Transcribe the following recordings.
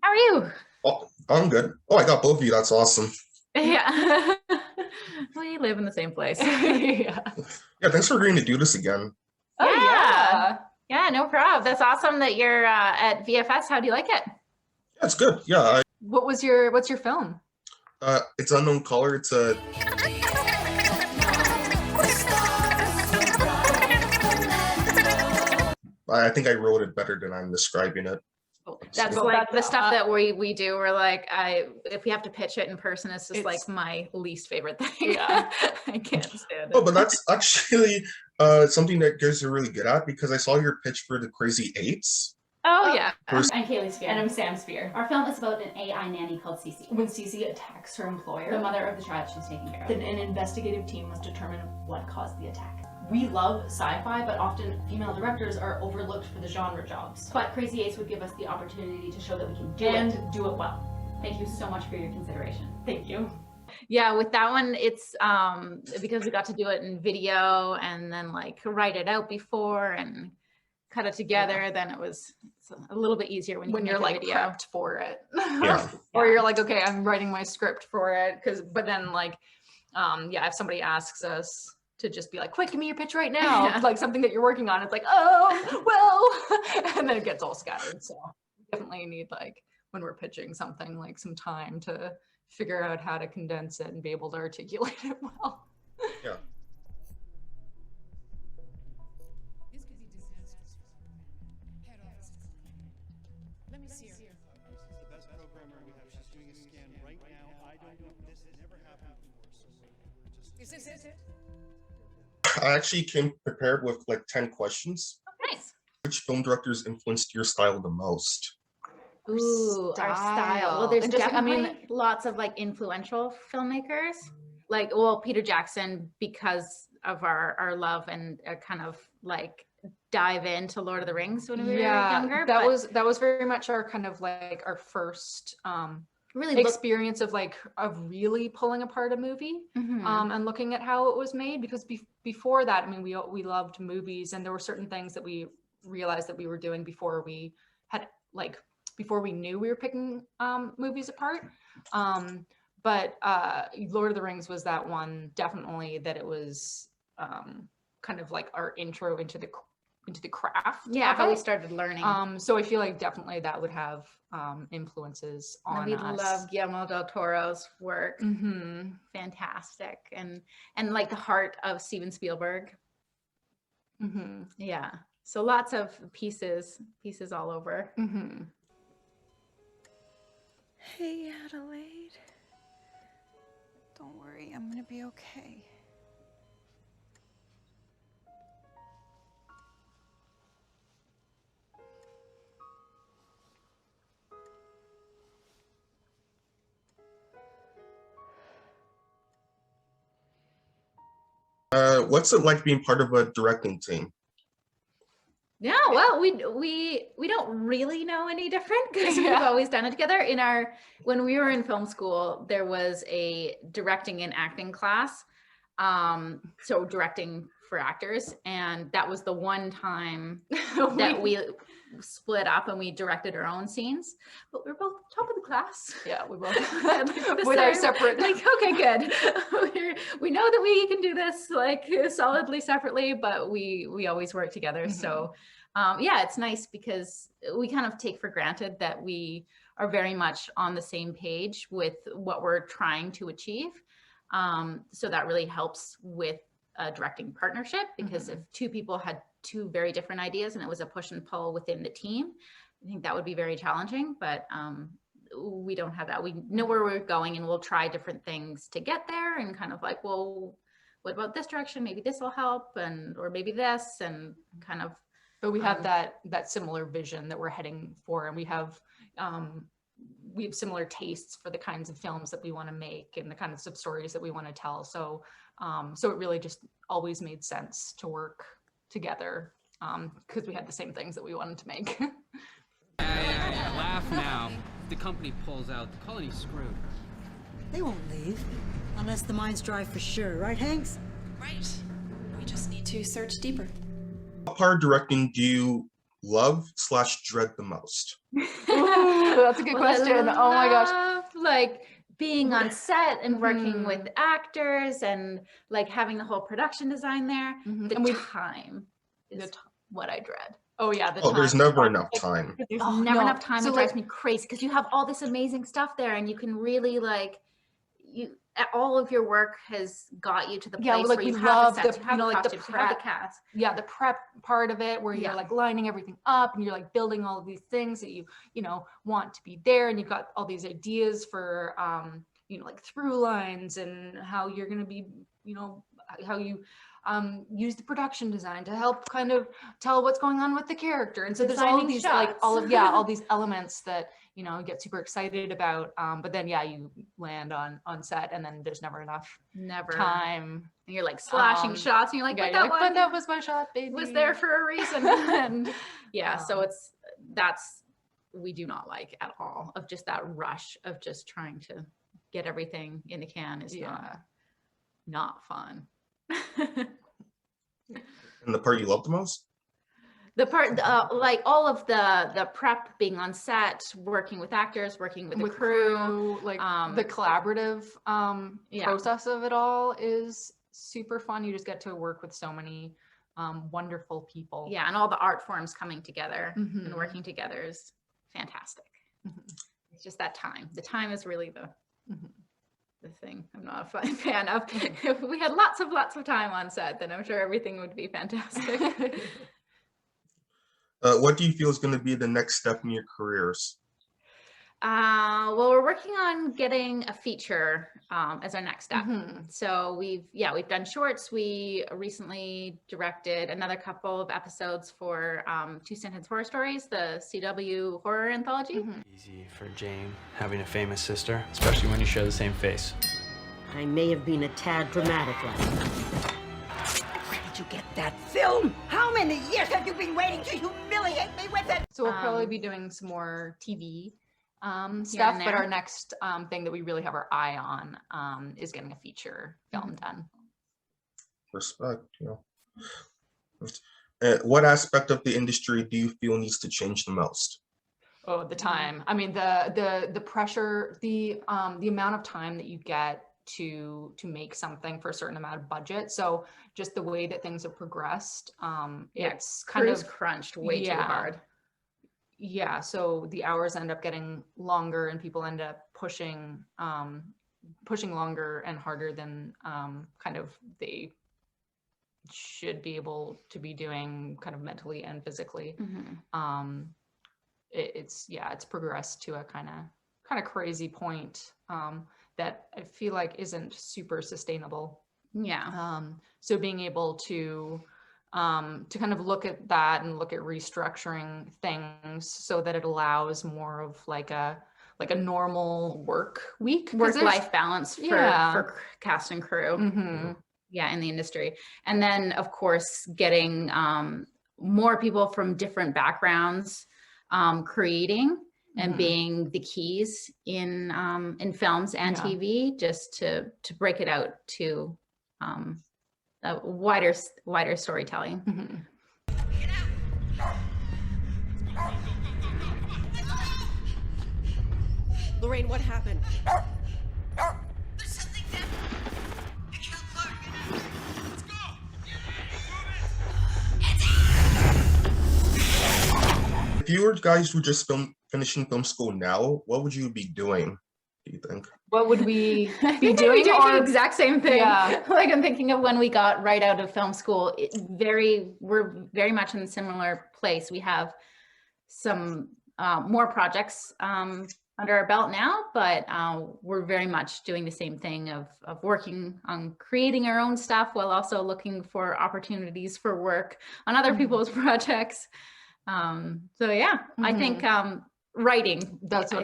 How are you? Oh, I'm good. Oh, I got both of you. That's awesome. Yeah. We live in the same place. Yeah. Yeah, thanks for agreeing to do this again. Oh, Yeah. yeah. Yeah, no problem. That's awesome that you're at VFS. How do you like it? Yeah, it's good. Yeah, What's your film? it's Unknown Color. It's a I think I wrote it better than I'm describing it. That's Well, like the that's, stuff that we do. We're like, if we have to pitch it in person, it's just like my least favorite thing. Yeah. I can't stand Oh, it. but that's actually something that guys are really good at because I saw your pitch for the Crazy Eights. Oh yeah. I'm Kailey Spear. And I'm Sam Spear. Our film is about an AI nanny called Cece. When Cece attacks her employer, The mother of the child she's taking care of. then an investigative team must determine what caused the attack. We love sci-fi, but often female directors are overlooked for the genre jobs. But Crazy Eights would give us the opportunity to show that we can do it well. Thank you so much for your consideration. Thank you. Yeah, with that one, it's because we got to do it in video and then like write it out before and cut it together. Then it's a little bit easier when When you you're make a like video. prepped for it. Yeah. Or you're like, okay, I'm writing my script for it. But then like, yeah, if somebody asks us to just be like, quick, give me your pitch right now. Yeah. Like something that you're working on. It's like, oh, well, and then it gets all scattered. So we definitely need like, when we're pitching something, like some time to figure out how to condense it and be able to articulate it well. Yeah. This could be disastrous for our head office is on it. Let me see her. This is the best programmer we have. She's doing a scan right now. I don't know. This has never happened before, so we're just. Is this it? I actually came prepared with like 10 questions. Nice. Which film directors influenced your style the most? Ooh, our style. Well, there's And just, I definitely mean- lots of like influential filmmakers. Like, well, Peter Jackson, because of our love and kind of like dive into Lord of the Rings when we were younger. that but was very much our kind of like our first really look. experience of really pulling apart a movie Mhm. and looking at how it was made, because before that, I mean, we loved movies, and there were certain things that we realized that we were doing before we knew we were picking movies apart. But Lord of the Rings was that one, definitely, that it was kind of like our intro into the craft. Yeah, of how we it. started learning. So I feel like definitely that would have influences And on we us. love Guillermo del Toro's work. Mm-hmm. Fantastic. And like the heart of Steven Spielberg. Mm-hmm. Yeah. So lots of pieces all over. Mm-hmm. Hey, Adelaide. Don't worry, I'm gonna be okay. What's it like being part of a directing team? Yeah, well, we don't really know any different because we've always done it together. When we were in film school, there was a directing and acting class. So directing for actors, and that was the one time that we split up and we directed our own scenes. But we're both top of the class. Yeah, we both The with our same- separate. like, okay, good. We know that we can do this like solidly separately, but we always work together. So yeah, it's nice because we kind of take for granted that we are very much on the same page with what we're trying to achieve. So that really helps with a directing partnership, because if two people had two very different ideas and it was a push and pull within the team, I think that would be very challenging. But we don't have that. We know where we're going and we'll try different things to get there, and kind of like, well, what about this direction? Maybe this will help, or maybe this, and kind of. But we have that similar vision that we're heading for, and we have similar tastes for the kinds of films that we want to make and the kinds of stories that we want to tell. So so it really just always made sense to work together because we had the same things that we wanted to make. Yeah. Laugh now. If the company pulls out, the colony's screwed. They won't leave unless the mine's dry for sure, right, Hanks? Right. We just need to search deeper. What part of directing do you love/dread the most? Ooh, that's a good Well, I question. Oh my gosh. love, like being on set and working Mhm. with actors and like having the whole production design there. Mhm. The And we- time is what I dread. Oh yeah, the Oh, there's time. never enough time. There's Oh, never no. enough time. So, It drives like- me crazy because you have all this amazing stuff there, and you can really like all of your work has got you to the place Yeah, like where we you have love the sets, the, you have like the costumes, you have the prep. cast. Yeah, the prep part of it where Yeah. you're like lining everything up and you're like building all of these things that you know want to be there, and you've got all these ideas for like through lines and how you're going to be, how you use the production design to help kind of tell what's going on with the character. And so there's all of Designing these like all shots. of all these elements that you get super excited about, but then you land on set and then there's never enough Never time. And you're like slashing shots, and you're like, Yeah, but you're that like, one but that was my shot, baby. was there for a reason. And yeah, so Um, we do not like at all of just that rush of just trying to get everything in the can is not fun. And the part you love the most? The part, like all of the prep, being on set, working with actors, working with the crew. like um, the collaborative yeah. process of it all is super fun. You just get to work with so many wonderful people. Yeah, and all the art forms coming together and Mhm. working together is fantastic. Mhm. It's just that time. The time is really the Mhm. thing I'm not a fan of. If we had lots of time on set, then I'm sure everything would be fantastic. What do you feel is going to be the next step in your careers? Well, we're working on getting a feature as our next step. Mhm. So we've done shorts. We recently directed another couple of episodes for Two Scented Horror Stories, the CW horror anthology. Mhm. Easy for Jane having a famous sister, especially when you share the same face. I may have been a tad dramatic last night. Where did you get that film? How many years have you been waiting to humiliate me with it? So we'll probably be doing some more TV and stuff, but there. our next thing that we really have our eye on is getting a feature film done. Respect, what aspect of the industry do you feel needs to change the most? Oh, the time. I mean, the pressure, the amount of time that you get to make something for a certain amount of budget. So just the way that things have progressed, it's kind Crew's of crunched way too hard. Yeah, so the hours end up getting longer and people end up pushing longer and harder than kind of they should be able to be doing, kind of mentally and physically. Mhm. It's progressed to a kind of crazy point that I feel like isn't super sustainable. Yeah. So being able to kind of look at that and look at restructuring things so that it allows more of like a normal work week, Work-life balance for cast and crew. Mhm. Yeah, in the industry. And then of course getting more people from different backgrounds creating and Mhm. being the keys in films and Yeah. TV, just to break it out to a wider storytelling. Mhm. Lorraine, what happened? If you guys were just finishing film school now, what would you be doing, do you think? What would we I be think I'd be doing? the exact same thing. Yeah. Like I'm thinking of when we got right out of film school, we're very much in a similar place. We have some more projects under our belt now, but we're very much doing the same thing of working on creating our own stuff while also looking for opportunities for work on other people's projects. So yeah, I think writing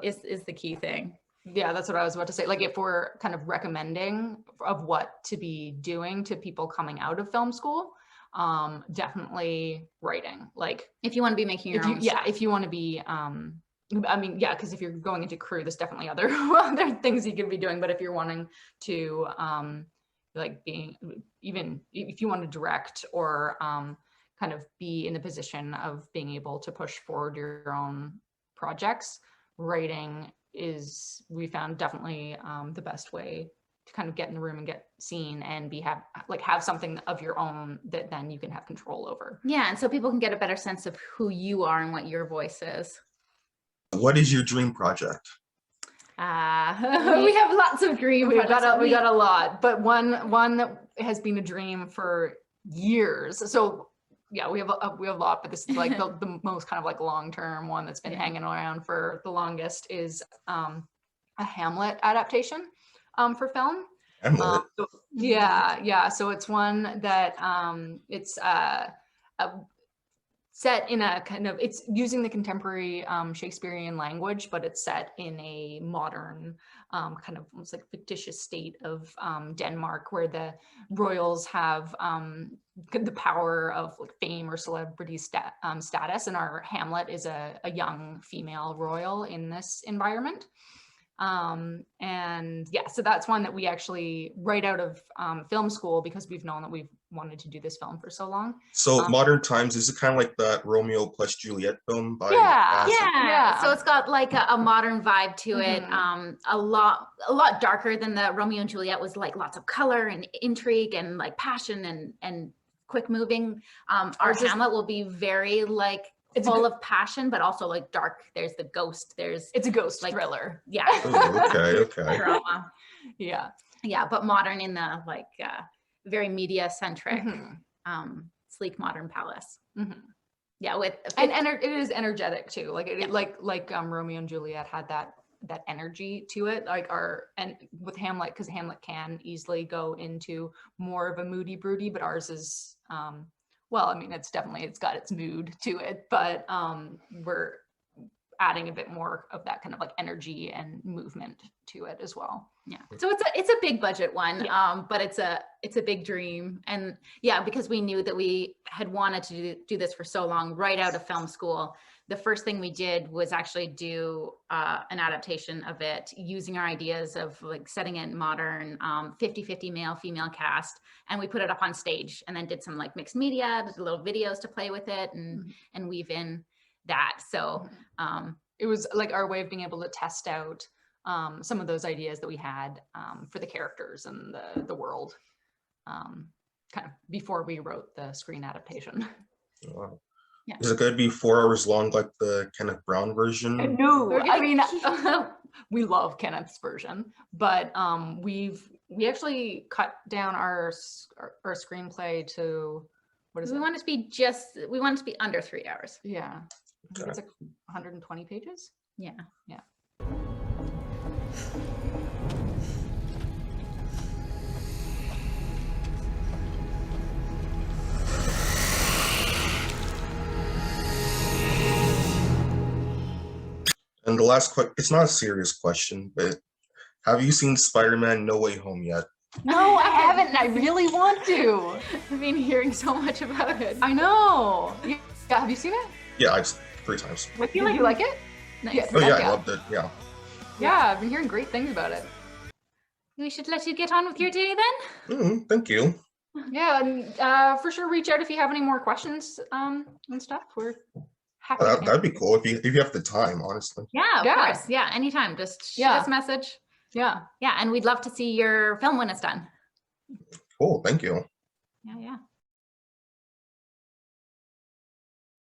is the key thing. Yeah, that's what I was about to say. Like if we're kind of recommending of what to be doing to people coming out of film school, definitely writing. Like if you want to be making your own stuff. if you want to be, I mean, yeah, because if you're going into crew, there's definitely other things you could be doing. But if you're wanting to, like being, even if you want to direct or kind kind of be in the position of being able to push forward your own projects, writing is, we found, definitely the best way to kind of get in the room and get seen and have something of your own that then you can have control over. Yeah, and so people can get a better sense of who you are and what your voice is. What is your dream project? We We have lots of dream we projects. got a lot, but one that has been a dream for years. So yeah, we have a lot, but this is like the most kind of like long-term one that's been hanging around for the longest is a Hamlet adaptation for film. Hamlet. So it's one that it's set in a kind of, it's using the contemporary Shakespearean language, but it's set in a modern kind of almost like fictitious state of Denmark, where the royals have the power of like fame or celebrity status, and our Hamlet is a young female royal in this environment. And yeah, so that's one that we actually right out of film school, because we've known that we've wanted to do this film for so long. So modern times, is it kind of like that Romeo plus Juliet film by yeah. So it's got like a modern vibe to it. A lot darker than the Romeo and Juliet was, like lots of color and intrigue and like passion and quick moving. Our Hamlet will be very like full of passion, but also like dark. There's the ghost. It's a ghost like thriller. Yeah. Oh, okay. Drama. Yeah, but modern in the like very media centric, sleek modern palace. Yeah, with and it is energetic too. Like Romeo and Juliet had that energy to it. And with Hamlet, because Hamlet can easily go into more of a moody, broody, but ours is well, I mean, it's got its mood to it, but we're adding a bit more of that kind of like energy and movement to it as well. Yeah. So it's a big budget one, but it's a big dream. And yeah, because we knew that we had wanted to do this for so long, right out of film school. The first thing we did was actually do an adaptation of it using our ideas of like setting it modern, 50-50 male, female cast. And we put it up on stage and then did some like mixed media, did little videos to play with it and weave in that. So it was like our way of being able to test out some of those ideas that we had for the characters and the world kind of before we wrote the screen adaptation. Wow. Yeah. Is it going to be 4 hours long like the Kenneth Brown version? No, I mean, we love Kenneth's version, but we actually cut down our screenplay to, what is it? We want it to be under 3 hours. Yeah. I think it's like 120 pages. Yeah. And the last question, it's not a serious question, but have you seen SpiderMan No Way Home yet? No, I haven't, and I really want to. I've been hearing so much about it. I know. Yeah, have you seen it? Yeah, I've 3 times. You like it? Nice. Oh yeah, I loved it. Yeah. Yeah, I've been hearing great things about it. We should let you get on with your day then. Thank you. Yeah, and for sure, reach out if you have any more questions and stuff. We're happy. That'd be cool if you have the time, honestly. Yeah, of course. Yeah, anytime. Just shoot us a message. Yeah. Yeah, and we'd love to see your film when it's done. Cool. Thank you. Yeah.